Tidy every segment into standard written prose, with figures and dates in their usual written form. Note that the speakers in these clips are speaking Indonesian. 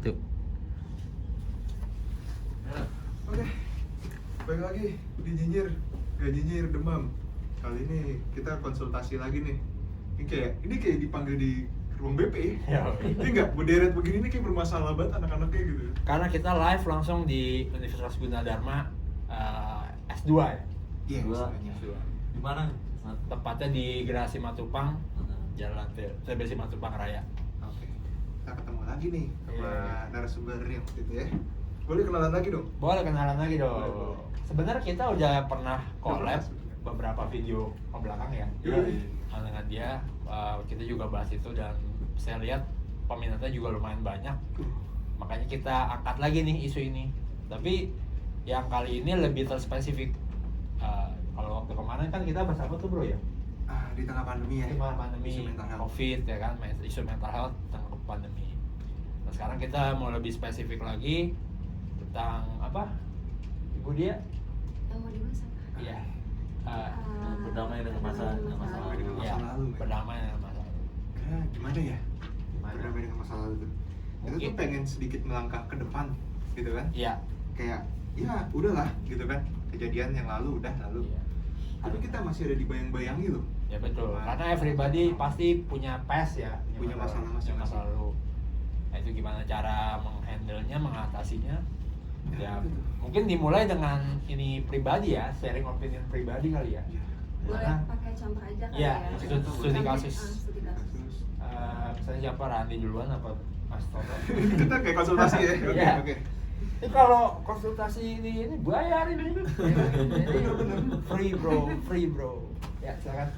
Tuh. Oke, balik lagi di nyinyir, gak nyinyir demam. Kali ini kita konsultasi lagi nih. Ini kayak dipanggil di ruang BP. Ya. Ini nggak berderet begini nih kayak bermasalah banget anak-anaknya gitu. Karena kita live langsung di Universitas Gunadarma S2 ya. Iya, Dua. istilahnya. Di mana? Tepatnya di Gerasi Matupang, Jalan TBC Matupang Raya. Oke, kita ketemu lagi nih sama Iya. narasumber yang waktu itu ya. Boleh kenalan lagi dong? Boleh kenalan lagi dong. Boleh. Sebenarnya kita udah pernah collab sebenarnya. beberapa video ke belakang ya. Iya. Dengan dia kita juga bahas itu dan saya lihat peminatnya juga lumayan banyak. Makanya kita angkat lagi nih isu ini. Tapi yang kali ini lebih terspesifik. Kalau waktu kemarin kan kita bersama tuh bro ya. Di tengah pandemi ya. Di tengah pandemi, Isu mental health. COVID ya kan, isu mental health tentang pandemi. Nah sekarang kita mau lebih spesifik lagi tentang apa? Ibu dia? Yang mau dibahas apa? Iya. Berdamai dengan masa Berdamai dengan masa Iya, lalu, men. berdamai dengan masa lalu. Gimana ya? Gimana? Berdamai dengan masa lalu itu. Kita Mungkin. tuh pengen sedikit melangkah ke depan, gitu kan? Iya. Kayak, ya udahlah, gitu kan? Kejadian yang lalu udah lalu. Iya. Tapi kita masih ada dibayang-bayangi loh. Ya betul. Nah, Karena everybody pasti punya past ya, Punya masalah punya masing-masing. masa lalu. Nah itu gimana cara menghandle-nya, mengatasinya? Ya, gitu. mungkin dimulai dengan ini pribadi ya, sharing opinion pribadi kali ya. Iya. Boleh Karena- pakai contoh aja kali Iya, ya. studi kasus. Studi kasus. Terus, Misalnya siapa, Randi duluan apa Mas Toto? kita kayak konsultasi ya. Oke, Iya. oke. Ini kalau konsultasi ini bayar ini. Jadi free bro. Ya silakan.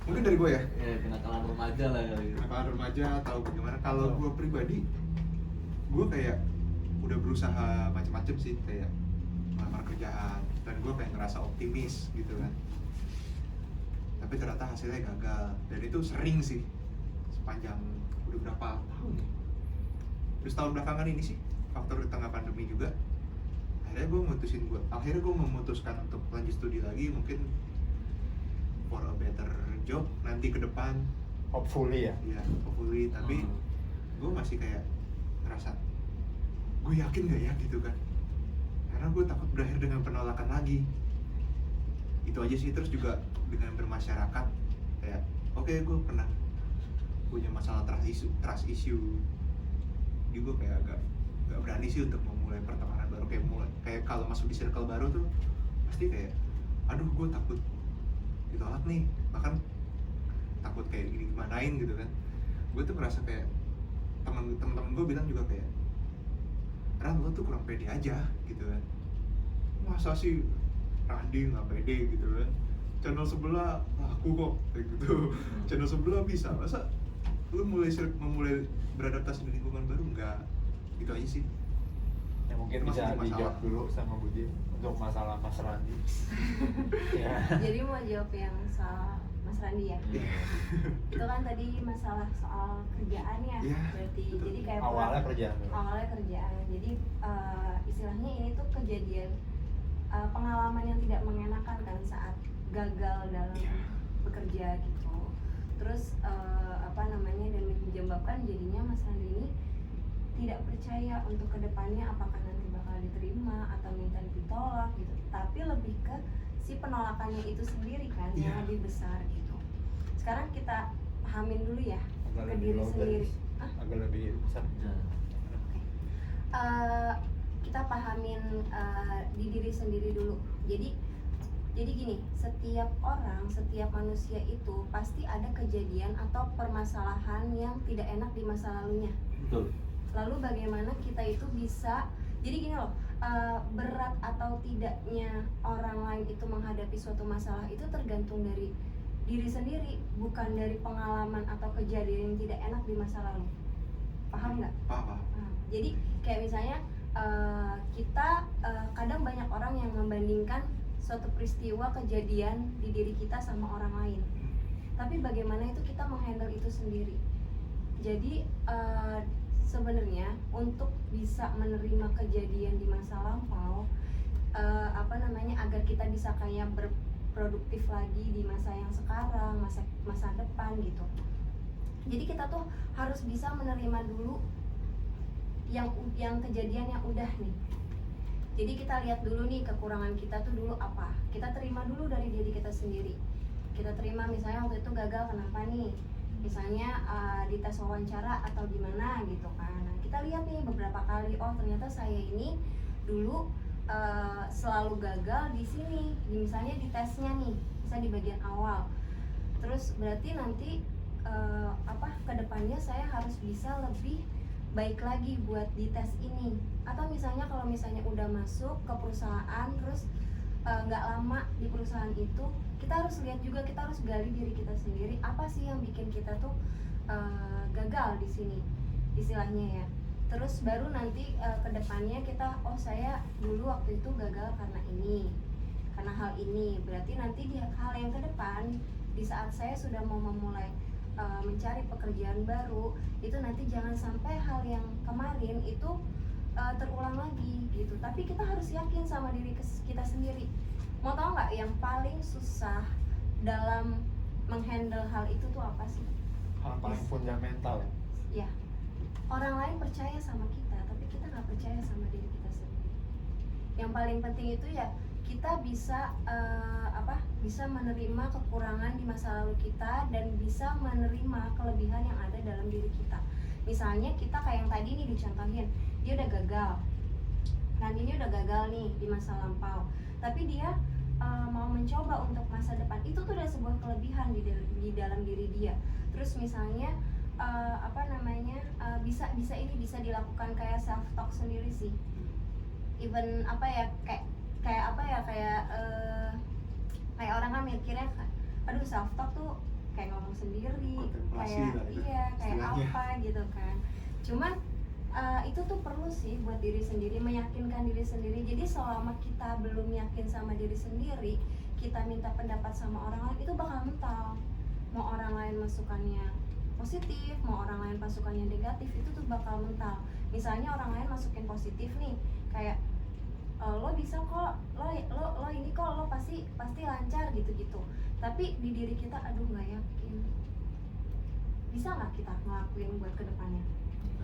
Mungkin dari gue ya. Ya, kenakalan remaja lah kali gitu. Kenakalan remaja atau bagaimana? Kalau gue pribadi, gue kayak udah berusaha macam-macam sih, kayak melamar kerjaan dan gue kayak ngerasa optimis gitu kan. Tapi ternyata hasilnya gagal dan itu sering sih sepanjang udah berapa tahun ya? Terus tahun belakangan ini sih faktor di tengah pandemi juga. Akhirnya gue memutuskan untuk lanjut studi lagi, mungkin for a better job nanti ke depan. Hopefully ya. Ya, hopefully, tapi gue masih kayak ngerasa gue yakin gak ya gitu kan, karena gue takut berakhir dengan penolakan lagi. Itu aja sih. Terus juga dengan bermasyarakat kayak oke, gue pernah punya masalah trust issue jadi gue kayak agak gak berani sih untuk memulai pertemanan baru, kayak kalau masuk di circle baru tuh pasti kayak aduh gue takut ditolak nih, bahkan takut kayak gimanain gitu kan. Gue tuh merasa kayak teman-teman gue bilang juga kayak, Ran, lo tuh kurang pede aja gitu kan. Masa sih Randi nggak pede gitu kan, channel sebelah laku kok kayak gitu. Channel sebelah bisa, masa lu memulai beradaptasi di lingkungan baru enggak? Gitu aja sih. Ya mungkin Itu masih bisa jadi masalah. dijawab dulu sama Budi untuk masalah Mas Randi. Ya. Jadi mau jawab yang soal Mas Randi ya. Iya. Itu kan tadi masalah soal kerjaan ya. Iya, Berarti betul. jadi kayak Awalnya kerjaan dulu. Awalnya kerjaan. Jadi istilahnya ini tuh kejadian pengalaman yang tidak mengenakan kan saat gagal dalam Iya. bekerja gitu. Terus dan menyebabkan jadinya Mas Randi ini tidak percaya untuk kedepannya apakah nanti bakal diterima atau minta ditolak gitu. Tapi lebih ke si penolakannya itu sendiri kan yang Iya. lebih besar gitu. Sekarang kita pahamin dulu ya Agak ke lebih diri low sendiri. tadi. Hah? Agak lebih besar. Kita pahamin di diri sendiri dulu. Jadi gini, setiap orang, setiap manusia itu pasti ada kejadian atau permasalahan yang tidak enak di masa lalunya. Betul. Lalu bagaimana kita itu bisa, jadi gini loh, berat atau tidaknya orang lain itu menghadapi suatu masalah itu tergantung dari diri sendiri, bukan dari pengalaman atau kejadian yang tidak enak di masa lalu. Paham nggak? Paham. Jadi kayak misalnya kita kadang banyak orang yang membandingkan suatu peristiwa kejadian di diri kita sama orang lain. Tapi bagaimana itu kita menghandle itu sendiri. Jadi sebenarnya untuk bisa menerima kejadian di masa lampau, agar kita bisa kayak berproduktif lagi di masa yang sekarang, masa depan gitu. Jadi kita tuh harus bisa menerima dulu yang kejadian yang udah nih. Jadi kita lihat dulu nih kekurangan kita tuh dulu apa. Kita terima dulu dari diri kita sendiri. Kita terima misalnya waktu itu gagal kenapa nih? Misalnya di tes wawancara atau gimana gitu kan. Nah, kita lihat nih beberapa kali, oh ternyata saya ini dulu selalu gagal di sini, misalnya di tesnya nih, misalnya di bagian awal. Terus berarti nanti kedepannya saya harus bisa lebih baik lagi buat di tes ini. Atau misalnya kalau misalnya udah masuk ke perusahaan terus nggak lama di perusahaan itu, kita harus lihat juga, kita harus gali diri kita sendiri, apa sih yang bikin kita tuh gagal di sini istilahnya ya. Terus baru nanti kedepannya kita, oh saya dulu waktu itu gagal karena ini, karena hal ini. Berarti nanti di hal yang ke depan, di saat saya sudah mau memulai mencari pekerjaan baru, itu nanti jangan sampai hal yang kemarin itu terulang lagi gitu. Tapi kita harus yakin sama diri kita sendiri. Mau tahu nggak yang paling susah dalam menghandle hal itu tuh apa sih? Hal paling fundamental. Ya, orang lain percaya sama kita, tapi kita nggak percaya sama diri kita sendiri. Yang paling penting itu ya kita bisa bisa menerima kekurangan di masa lalu kita dan bisa menerima kelebihan yang ada dalam diri kita. Misalnya kita kayak yang tadi nih dicontohin, dia udah gagal. Nantinya udah gagal nih di masa lampau, tapi dia mau mencoba untuk masa depan. Itu tuh udah sebuah kelebihan di dalam diri dia. Terus misalnya bisa dilakukan kayak self talk sendiri sih. Even kayak orang kan mikirnya, aduh self talk tuh kayak ngomong sendiri, Kontemplasi kayak lah itu kayak istilahnya. apa gitu kan. Cuman itu tuh perlu sih buat diri sendiri, meyakinkan diri sendiri. Jadi selama kita belum yakin sama diri sendiri, kita minta pendapat sama orang lain, itu bakal mental. Mau orang lain masukannya positif, mau orang lain masukannya negatif, itu tuh bakal mental. Misalnya orang lain masukin positif nih, kayak lo bisa kok, lo ini kok, lo pasti lancar gitu-gitu. Tapi di diri kita, aduh nggak yakin. Bisa nggak kita ngelakuin buat kedepannya?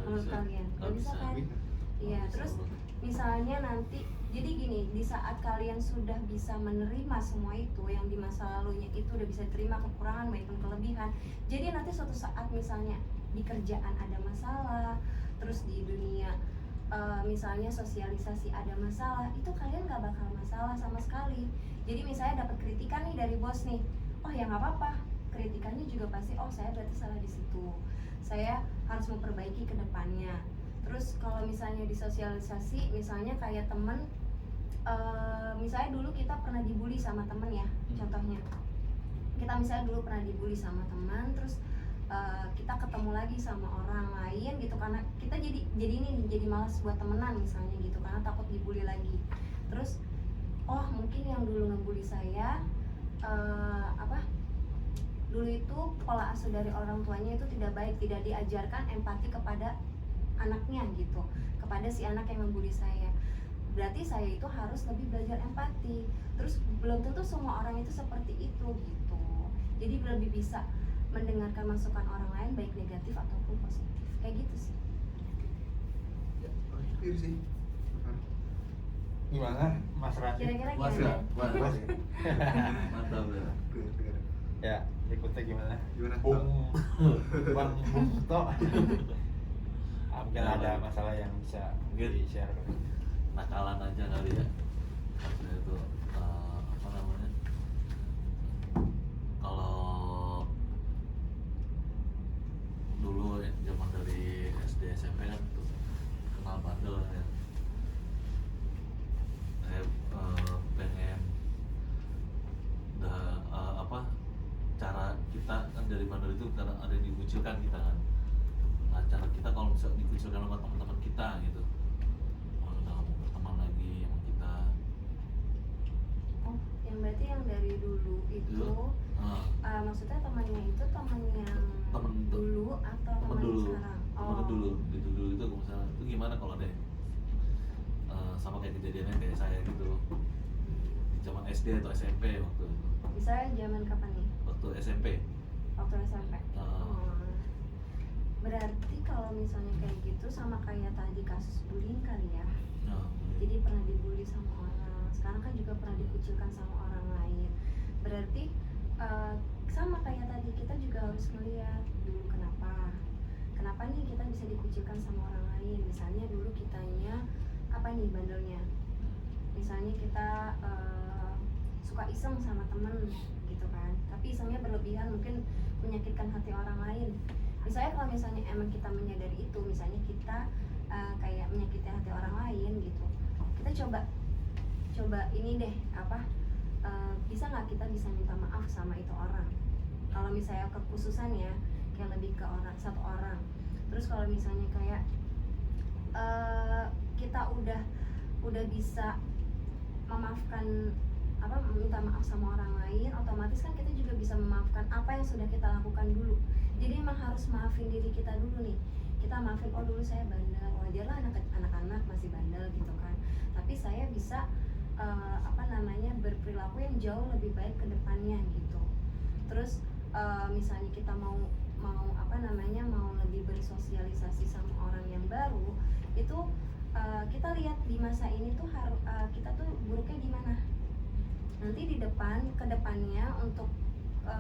Menurut kalian? Nggak bisa kan? Iya. Terus misalnya nanti, jadi gini, di saat kalian sudah bisa menerima semua itu, yang di masa lalunya itu udah bisa terima kekurangan maupun kelebihan. Jadi nanti suatu saat misalnya di kerjaan ada masalah, terus di dunia misalnya sosialisasi ada masalah, itu kalian gak bakal masalah sama sekali. Jadi misalnya dapat kritikan nih dari bos nih, oh ya nggak apa-apa, kritikannya juga pasti, oh saya berarti salah di situ, saya harus memperbaiki ke depannya. Terus kalau misalnya di sosialisasi, misalnya kayak temen, misalnya dulu kita pernah dibully sama temen ya, contohnya kita misalnya dulu pernah dibully sama teman, terus kita ketemu lagi sama orang lain gitu, karena kita jadi malas buat temenan misalnya gitu, karena takut dibully lagi. Terus oh mungkin yang dulu ngebully saya dulu itu pola asuh dari orang tuanya itu tidak baik, tidak diajarkan empati kepada anaknya gitu, kepada si anak yang membuli saya. Berarti saya itu harus lebih belajar empati. Terus belum tentu semua orang itu seperti itu gitu. Jadi lebih bisa mendengarkan masukan orang lain baik negatif ataupun positif. Kayak gitu sih. Clear sih. Gimana Mas Randi? Kira-kira Mas gimana? Mantap ya. Clear. Ya, berikutnya gimana? Gimana? Bang Bungto. Mungkin ada masalah yang bisa Mungkin. di-share. Nakalan aja kali ya. Maksudnya itu apa namanya? Kalau dulu ya, zaman dari SD SMP kan tuh kenal bandel ya. Saya pengen cara kita kan dari bandel itu karena ada yang dikucilkan kita kan. Nah cara kita kalau bisa dikucilkan sama teman-teman kita gitu, udah nggak mau berteman lagi sama kita. Oh, yang berarti yang dari dulu itu maksudnya temannya itu teman yang Temen dulu atau temen teman yang dulu, sekarang? temen dulu itu misalnya itu gimana kalau deh sama kayak kejadiannya kayak saya gitu di zaman SD atau SMP waktu itu. Misalnya zaman kapan nih? Waktu SMP. Waktu SMP. Berarti kalau misalnya kayak gitu sama kayak tadi kasus bullying kali ya. Nah, Jadi pernah dibully sama orang, sekarang kan juga pernah dikucilkan sama orang lain. Berarti sama kayak tadi, kita juga harus melihat dulu kenapa nih kita bisa dikucilkan sama orang lain. Misalnya dulu kitanya apa nih bandelnya, misalnya kita suka iseng sama temen gitu kan, tapi isengnya berlebihan, mungkin menyakitkan hati orang lain. Misalnya kalau misalnya emang kita menyadari itu, misalnya kita kayak menyakiti hati orang lain gitu, kita coba ini deh bisa nggak kita bisa minta maaf sama itu orang. Kalau misalnya kekhususan ya, kayak lebih ke satu orang. Terus kalau misalnya kayak kita udah bisa memaafkan minta maaf sama orang lain, otomatis kan kita juga bisa memaafkan apa yang sudah kita lakukan dulu. Jadi emang harus maafin diri kita dulu nih. Kita maafin, oh dulu saya bandel, wajar lah anak-anak masih bandel gitu kan. Tapi saya bisa berperilaku yang jauh lebih baik ke depannya gitu. Terus misalnya kita mau lebih bersosialisasi sama orang yang baru, itu kita lihat di masa ini tuh kita tuh buruknya di mana. Nanti di kedepannya untuk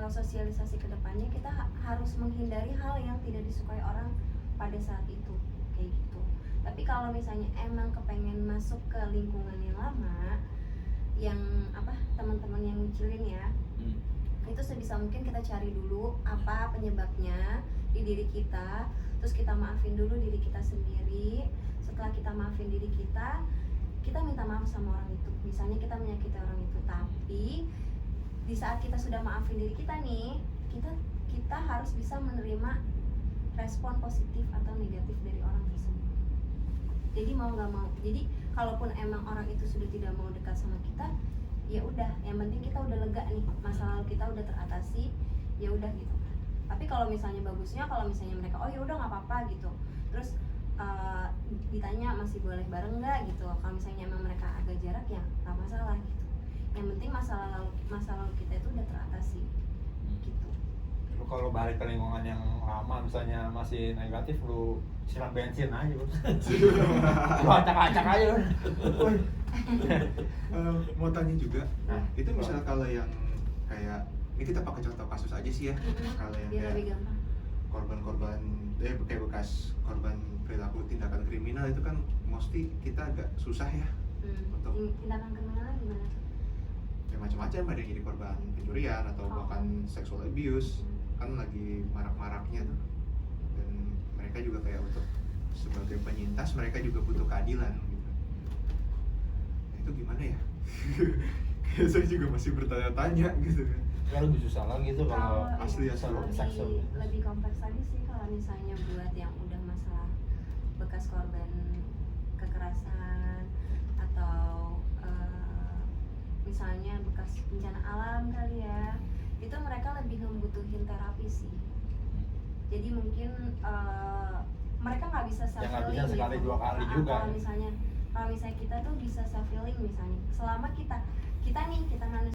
sosialisasi kedepannya kita harus menghindari hal yang tidak disukai orang pada saat itu, kayak gitu. Tapi kalau misalnya emang kepengen masuk ke lingkungan yang lama, yang teman-teman yang ngucilin ya, itu sebisa mungkin kita cari dulu apa penyebabnya di diri kita, terus kita maafin dulu diri kita sendiri. Setelah kita maafin diri kita minta maaf sama orang itu. Misalnya kita menyakiti orang itu, tapi di saat kita sudah maafin diri kita nih, kita harus bisa menerima respon positif atau negatif dari orang tersebut. Jadi mau nggak mau, jadi kalaupun emang orang itu sudah tidak mau dekat sama kita, ya udah, yang penting kita udah lega nih, masa lalu kita udah teratasi, ya udah gitu kan. Tapi kalau misalnya bagusnya, kalau misalnya mereka oh ya udah nggak apa-apa gitu, terus ditanya masih boleh bareng nggak gitu, kalau misalnya emang mereka agak jarak ya nggak masalah gitu. Yang penting masa lalu kita itu udah teratasi gitu. Lu kalau balik ke lingkungan yang lama misalnya masih negatif, lu siram bensin aja bos. Lu acak-acak aja lu. Mau tanya juga, Nah, itu misal kalau yang kayak ini kita pakai contoh kasus aja sih ya, kalau yang Biar lebih kayak gampang. korban-korban kayak bekas korban perilaku tindakan kriminal itu kan mesti kita agak susah ya untuk Tindakan kriminal gimana tuh? ya macam-macam, ada yang jadi korban pencurian atau bahkan sexual abuse kan lagi marak-maraknya tuh, dan mereka juga kayak untuk sebagai penyintas mereka juga butuh keadilan gitu. Nah, itu gimana ya? Kayak saya juga masih bertanya-tanya gitu kan. Ya lebih susah lagi tuh kalau asli ya, lebih kompleks lagi sih kalau misalnya buat yang udah masalah bekas korban kekerasan atau misalnya bekas bencana alam kali ya, itu mereka lebih membutuhin terapi sih. Jadi mungkin mereka nggak bisa self ya nggak healing bisa sekali dua kali juga. Kalau misalnya kita tuh bisa self healing, misalnya selama kita manusia